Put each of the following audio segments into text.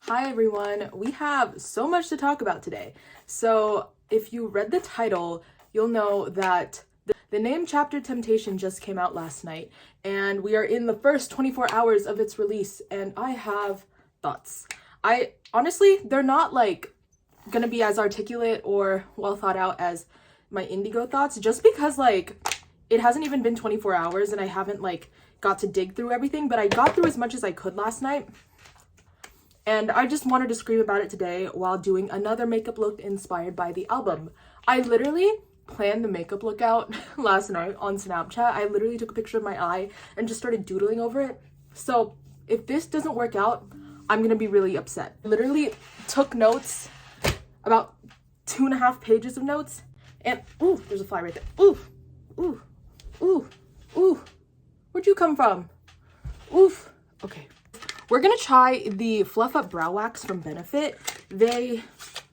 Hi everyone, we have so much to talk about today. So if you read the title, you'll know that the name Chapter Temptation just came out last night, and we are in the first 24 hours of its release, and I have thoughts. I honestly, they're not like gonna be as articulate or well thought out as my Indigo thoughts, just because like it hasn't even been 24 hours and I haven't like got to dig through everything, but I got through as much as I could last night. And I just wanted to scream about it today while doing another makeup look inspired by the album. I literally planned the makeup look out last night on Snapchat. I literally took a picture of my eye and just started doodling over it. So if this doesn't work out, I'm gonna be really upset. I literally took notes, about 2.5 pages of notes, and ooh, there's a fly right there. Oof, ooh, ooh, ooh. Where'd you come from? Oof. Okay. We're gonna try the Fluff Up Brow Wax from Benefit. They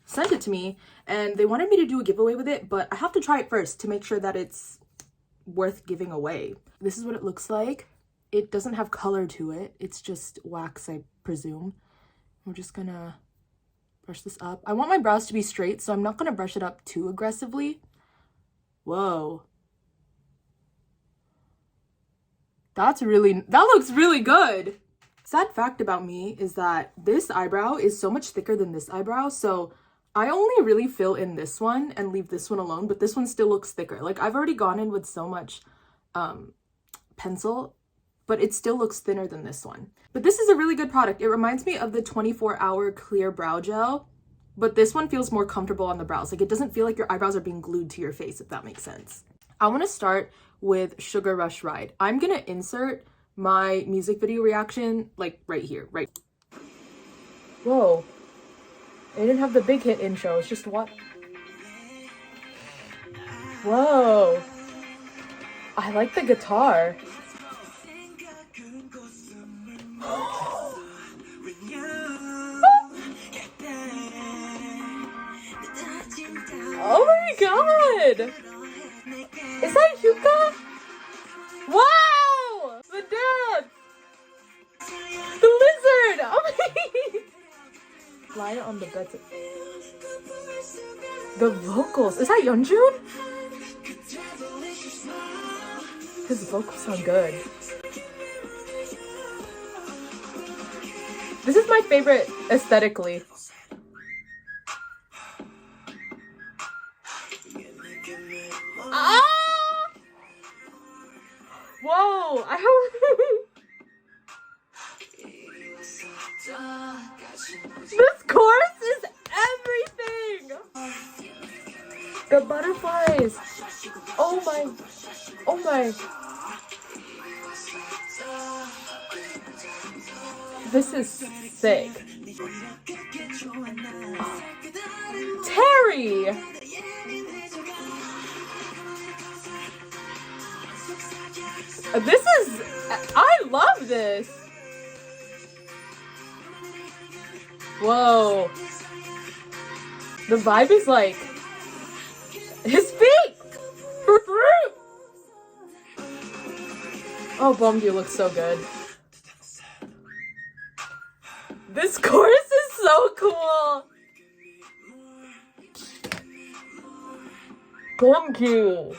sent it to me and they wanted me to do a giveaway with it, but I have to try it first to make sure that it's worth giving away. This is what it looks like. It doesn't have color to it. It's just wax, I presume. We're just gonna brush this up. I want my brows to be straight, so I'm not gonna brush it up too aggressively. Whoa. That looks really good. Sad fact about me is that this eyebrow is so much thicker than this eyebrow, so I only really fill in this one and leave this one alone, but this one still looks thicker. Like, I've already gone in with so much pencil, but it still looks thinner than this one. But this is a really good product. It reminds me of the 24-hour clear brow gel, but this one feels more comfortable on the brows. Like, it doesn't feel like your eyebrows are being glued to your face, if that makes sense. I want to start with Sugar Rush Ride. I'm gonna insert my music video reaction like right here, right. Whoa, it didn't have the big hit intro. It's just what? Whoa, I like the guitar. Oh my god, is that Yuka? Wow! The dance! The lizard! Oh my! Lie on the bed. The vocals. Is that Yeonjun? His vocals sound good. This is my favorite aesthetically. Ah! Whoa, I have this chorus is everything. The butterflies. Oh my. Oh my. This is sick. Oh. Terry. This is, I love this. Whoa. The vibe is like, his feet. Oh, Bongyu looks so good. This chorus is so cool. Bongyu.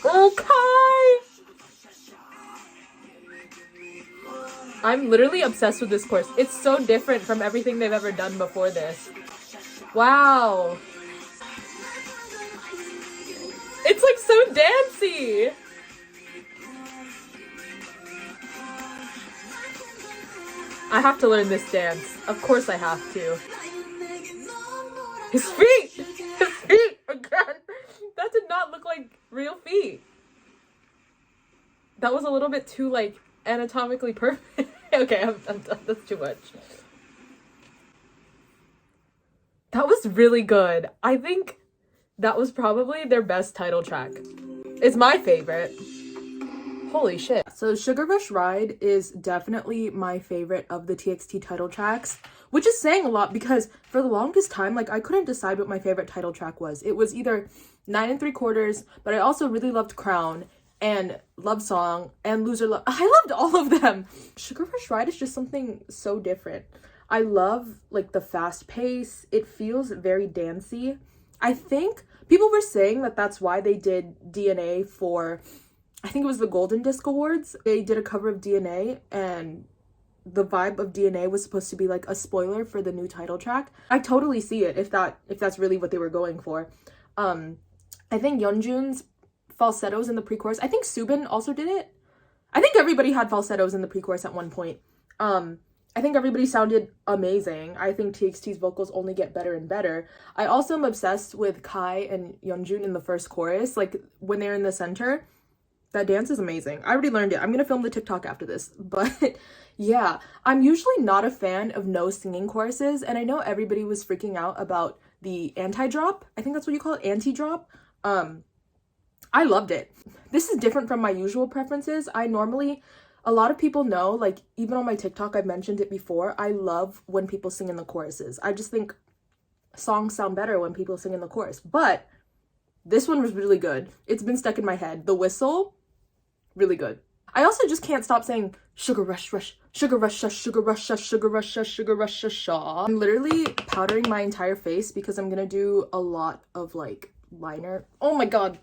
Okay. I'm literally obsessed with this course. It's so different from everything they've ever done before this. Wow. It's like so dancey. I have to learn this dance. Of course I have to. His feet! His feet! Again! That did not look like real feet. That was a little bit too, like, anatomically perfect. Okay, I'm done. That's too much. That was really good. I think that was probably their best title track. It's my favorite. Holy shit. So Sugar Rush Ride is definitely my favorite of the TXT title tracks, which is saying a lot because for the longest time, like, I couldn't decide what my favorite title track was. It was either 9 3/4, but I also really loved Crown, and Love Song and Loser Love. I loved all of them. Sugar Rush Ride is just something so different. I love like the fast pace. It feels very dancey. I think people were saying that that's why they did DNA for, I think it was the Golden Disc Awards. They did a cover of DNA, and the vibe of DNA was supposed to be like a spoiler for the new title track. I totally see it if that's really what they were going for. I think Yeonjun's falsettos in the pre-chorus. I think Subin also did it. I think everybody had falsettos in the pre-chorus at one point. I think everybody sounded amazing. I think TXT's vocals only get better and better. I also am obsessed with Kai and Yeonjun in the first chorus. Like when they're in the center, that dance is amazing. I already learned it. I'm gonna film the TikTok after this. But yeah, I'm usually not a fan of no singing choruses. And I know everybody was freaking out about the anti-drop. I think that's what you call it, anti-drop. I loved it. This is different from my usual preferences. A lot of people know, like even on my TikTok, I've mentioned it before, I love when people sing in the choruses. I just think songs sound better when people sing in the chorus. But this one was really good. It's been stuck in my head. The whistle, really good. I also just can't stop saying sugar rush rush, sugar rush rush, sugar rush rush, sugar rush rush, sugar rush rush. I'm literally powdering my entire face because I'm gonna do a lot of like liner. Oh my god,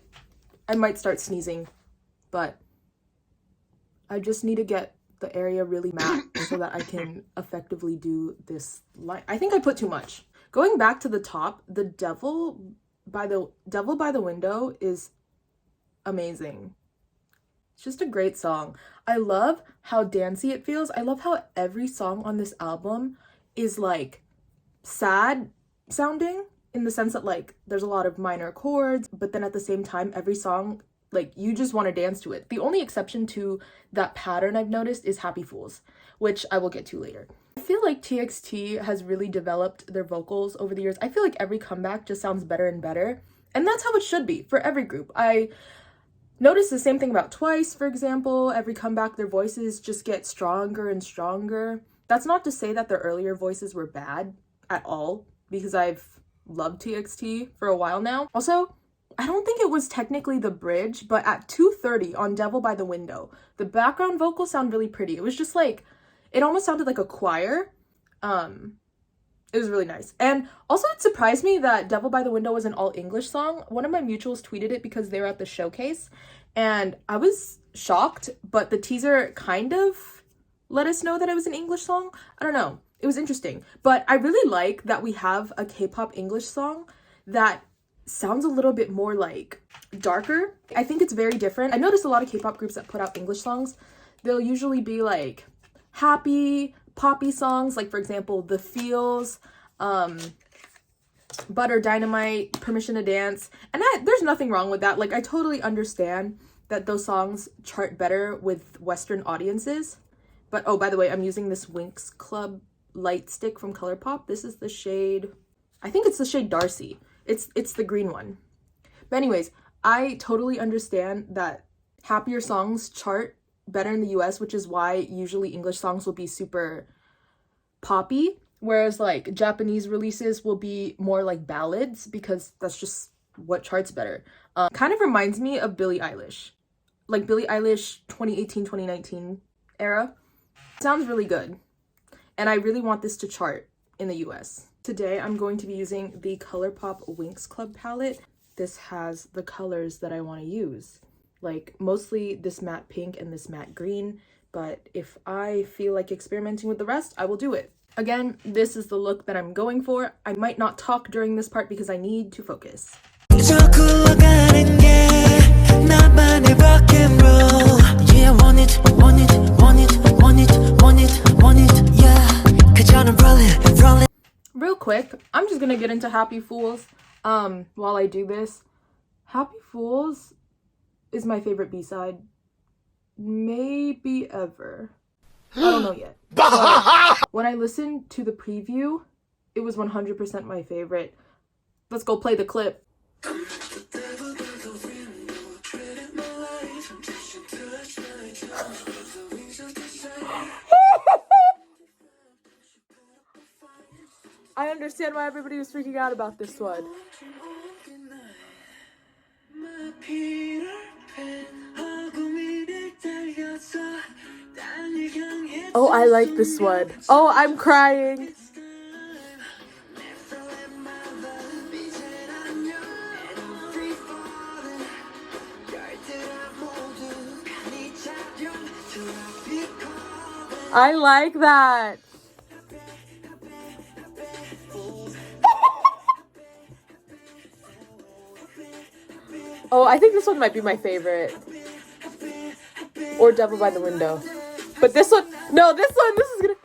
I might start sneezing, but I just need to get the area really matte so that I can effectively do this line. I think I put too much. Going back to the top, the Devil by the Window is amazing. It's just a great song. I love how dancey it feels. I love how every song on this album is like sad sounding, in the sense that like there's a lot of minor chords, but then at the same time every song, like you just want to dance to it. The only exception to that pattern I've noticed is Happy Fools, which I will get to later. I feel like TXT has really developed their vocals over the years. I feel like every comeback just sounds better and better, and that's how it should be for every group. I noticed the same thing about Twice, for example. Every comeback, their voices just get stronger and stronger. That's not to say that their earlier voices were bad at all, because I've loved TXT for a while now. Also, I don't think it was technically the bridge, but at 2:30 on Devil by the Window, the background vocals sound really pretty. It was just like, it almost sounded like a choir. It was really nice. And also it surprised me that Devil by the Window was an all English song. One of my mutuals tweeted it because they were at the showcase, and I was shocked, but the teaser kind of let us know that it was an English song. I don't know. It was interesting. But I really like that we have a K-pop English song that sounds a little bit more like darker. I think it's very different. I noticed a lot of K-pop groups that put out English songs, they'll usually be like happy, poppy songs, like for example, The Feels, Butter, Dynamite, Permission to Dance. And there's nothing wrong with that. Like I totally understand that those songs chart better with Western audiences. But oh, by the way, I'm using this Winx Club light stick from ColourPop. This is the shade, I think it's the shade Darcy. It's the green one. But anyways, I totally understand that happier songs chart better in the US, which is why usually English songs will be super poppy, whereas like Japanese releases will be more like ballads, because that's just what charts better. Kind of reminds me of Billie Eilish. Like Billie Eilish 2018, 2019 era. Sounds really good. And I really want this to chart in the US. Today, I'm going to be using the ColourPop Winx Club palette. This has the colors that I want to use, like mostly this matte pink and this matte green, but if I feel like experimenting with the rest, I will do it. Again, this is the look that I'm going for. I might not talk during this part because I need to focus. Real quick, I'm just gonna get into Happy Fools while I do this. Happy Fools is my favorite B-side maybe ever. I don't know yet. When I listened to the preview, it was 100% my favorite. Let's go play the clip. I understand why everybody was freaking out about this one. I like this one. Oh, I'm crying. I like that. Oh, I think this one might be my favorite. Or Devil by the Window. But this one, no, this is gonna...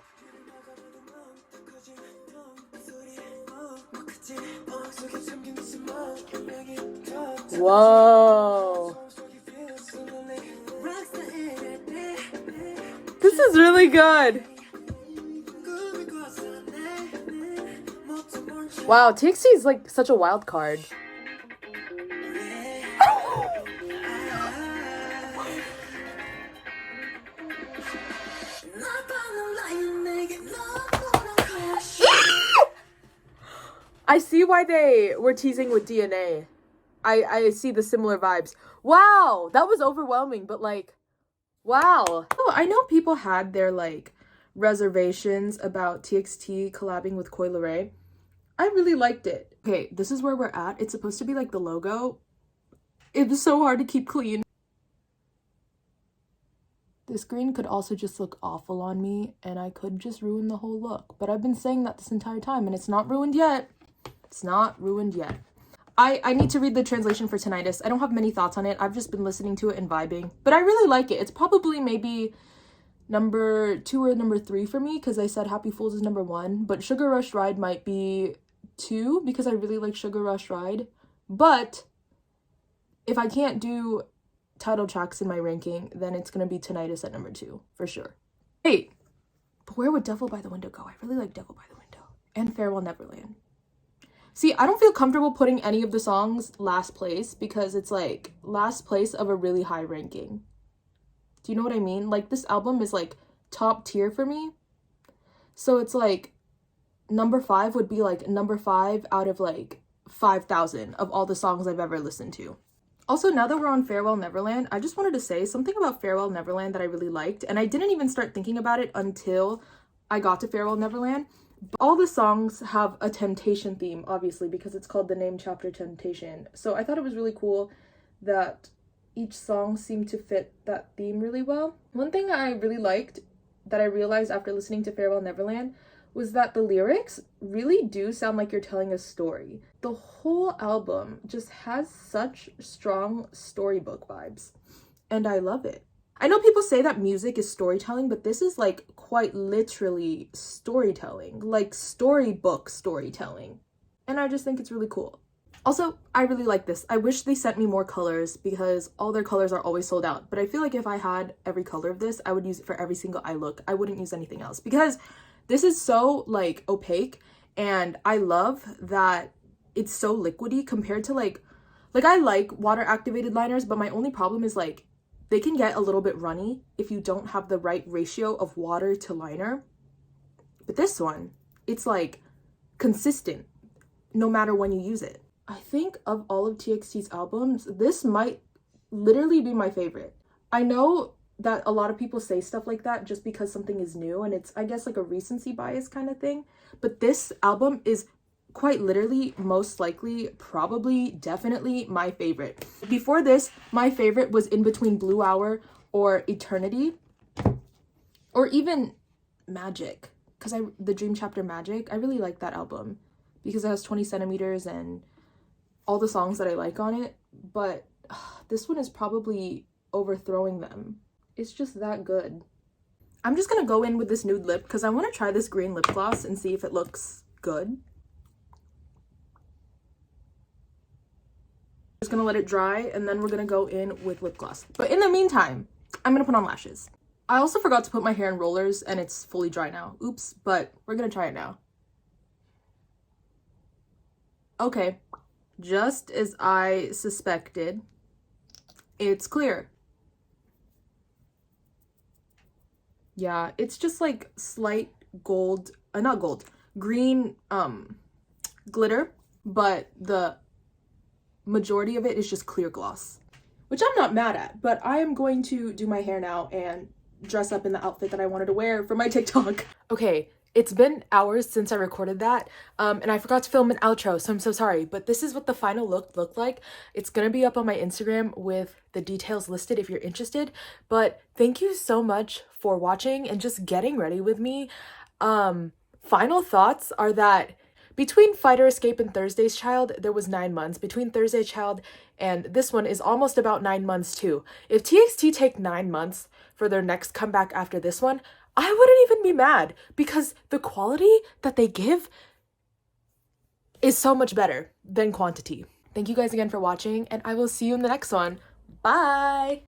Whoa. This is really good. Wow, TXT is like such a wild card. I see why they were teasing with DNA. I see the similar vibes. Wow, that was overwhelming, but like, wow. Oh, I know people had their like reservations about TXT collabing with Coi Leray. I really liked it. Okay, this is where we're at. It's supposed to be like the logo. It was so hard to keep clean. This green could also just look awful on me, and I could just ruin the whole look. But I've been saying that this entire time, and it's not ruined yet. It's not ruined yet. I need to read the translation for Tinnitus. I don't have many thoughts on it. I've just been listening to it and vibing. But I really like it. It's probably maybe number 2 or number 3 for me, because I said Happy Fools is number 1. But Sugar Rush Ride might be 2, because I really like Sugar Rush Ride. But if I can't do title tracks in my ranking, then it's going to be Tinnitus at number 2, for sure. Hey, but where would Devil by the Window go? I really like Devil by the Window. And Farewell Neverland. See, I don't feel comfortable putting any of the songs last place, because it's like last place of a really high ranking. Do you know what I mean? Like, this album is like top tier for me. So it's like number 5 would be like number 5 out of like 5,000 of all the songs I've ever listened to. Also, now that we're on Farewell Neverland, I just wanted to say something about Farewell Neverland that I really liked. And I didn't even start thinking about it until I got to Farewell Neverland. All the songs have a temptation theme, obviously, because it's called the name chapter Temptation. So I thought it was really cool that each song seemed to fit that theme really well. One thing that I really liked that I realized after listening to Farewell Neverland was that the lyrics really do sound like you're telling a story. The whole album just has such strong storybook vibes, and I love it. I know people say that music is storytelling, but this is like quite literally storytelling, like storybook storytelling. And I just think it's really cool. Also, I really like this. I wish they sent me more colors, because all their colors are always sold out. But I feel like if I had every color of this, I would use it for every single eye look. I wouldn't use anything else, because this is so like opaque, and I love that it's so liquidy compared to like I like water activated liners, but my only problem is like they can get a little bit runny if you don't have the right ratio of water to liner. But this one, it's like consistent no matter when you use it. I think of all of TXT's albums, this might literally be my favorite. I know that a lot of people say stuff like that just because something is new, and it's, I guess, like a recency bias kind of thing. But this album is quite literally, most likely, probably, definitely my favorite. Before this, my favorite was In Between Blue Hour or Eternity, or even Magic, because the Dream Chapter Magic, I really like that album because it has 20 centimeters and all the songs that I like on it. But this one is probably overthrowing them. It's just that good. I'm just gonna go in with this nude lip because I want to try this green lip gloss and see if it looks good. Just gonna let it dry, and then we're gonna go in with lip gloss. But in the meantime, I'm gonna put on lashes. I also forgot to put my hair in rollers, and it's fully dry now. Oops, but we're gonna try it now. Okay, just as I suspected, it's clear. Yeah, it's just like slight gold, not gold, green glitter, but the majority of it is just clear gloss, which I'm not mad at. But I am going to do my hair now and dress up in the outfit that I wanted to wear for my TikTok. Okay, it's been hours since I recorded that, and I forgot to film an outro, so I'm so sorry, but this is what the final look looked like. It's gonna be up on my Instagram with the details listed if you're interested, but thank you so much for watching and just getting ready with me. Final thoughts are that between Fighter Escape and Thursday's Child, there was 9 months. Between Thursday's Child and this one is almost about 9 months too. If TXT take 9 months for their next comeback after this one, I wouldn't even be mad because the quality that they give is so much better than quantity. Thank you guys again for watching, and I will see you in the next one. Bye!